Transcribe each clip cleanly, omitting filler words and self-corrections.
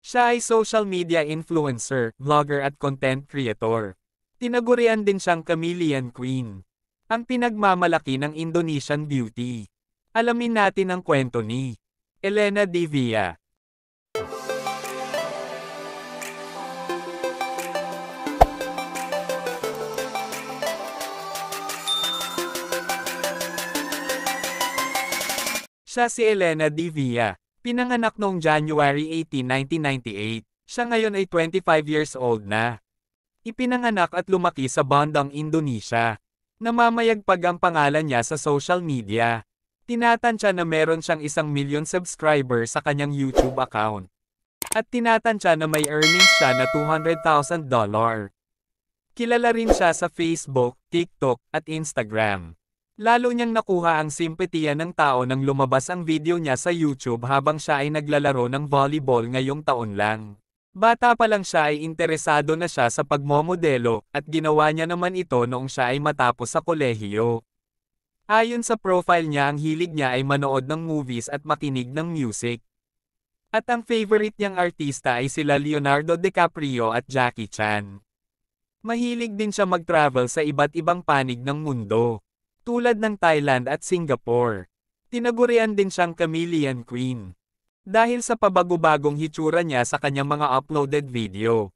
Siya ay social media influencer, vlogger at content creator. Tinagurian din siyang Chameleon Queen, ang pinagmamalaki ng Indonesian beauty. Alamin natin ang kwento ni Elena Divia. Siya si Elena Divia. Pinanganak noong January 18, 1998. Siya ngayon ay 25 years old na. Ipinanganak at lumaki sa Bandung, Indonesia. Namamayagpag ang pangalan niya sa social media. Tinatansya na meron siyang 1 million subscribers sa kanyang YouTube account. At tinatansya na may earnings siya na $200,000. Kilala rin siya sa Facebook, TikTok, at Instagram. Lalo niyang nakuha ang simpatiya ng tao nang lumabas ang video niya sa YouTube habang siya ay naglalaro ng volleyball ngayong taon lang. Bata pa lang siya ay interesado na siya sa pagmomodelo, at ginawa niya naman ito noong siya ay matapos sa kolehiyo. Ayon sa profile niya, ang hilig niya ay manood ng movies at makinig ng music. At ang favorite niyang artista ay sila Leonardo DiCaprio at Jackie Chan. Mahilig din siya mag-travel sa iba't ibang panig ng mundo, tulad ng Thailand at Singapore. Tinagurian din siyang Chameleon Queen dahil sa pabago-bagong hitsura niya sa kanyang mga uploaded video.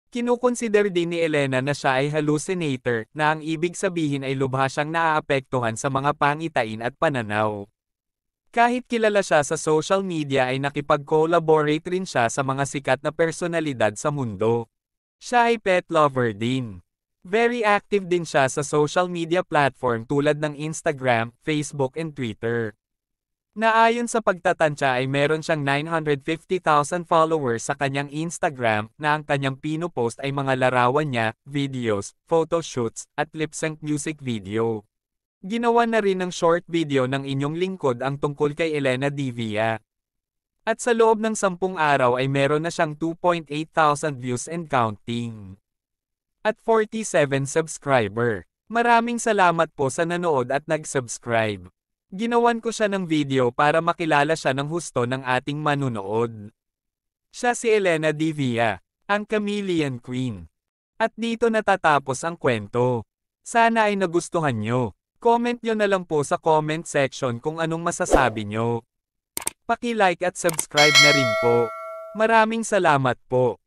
Kinukonsider din ni Elena na siya ay hallucinator, na ang ibig sabihin ay lubha siyang naaapektuhan sa mga pangitain at pananaw. Kahit kilala siya sa social media ay nakipag-collaborate rin siya sa mga sikat na personalidad sa mundo. Siya ay pet lover din. Very active din siya sa social media platform tulad ng Instagram, Facebook and Twitter. Naayon sa pagtatansya ay meron siyang 950,000 followers sa kanyang Instagram, na ang kanyang pinopost ay mga larawan niya, videos, photoshoots, at lip-sync music video. Ginawa na rin ng short video ng inyong lingkod ang tungkol kay Elena Divia. At sa loob ng 10 araw ay meron na siyang 2,800 views and counting. At 47 subscriber. Maraming salamat po sa nanood at nag-subscribe. Ginawan ko siya ng video para makilala siya ng husto ng ating manunood. Siya si Elena Divia, ang Chameleon Queen. At dito natatapos ang kwento. Sana ay nagustuhan nyo. Comment nyo na lang po sa comment section kung anong masasabi nyo. Paki-like at subscribe na rin po. Maraming salamat po.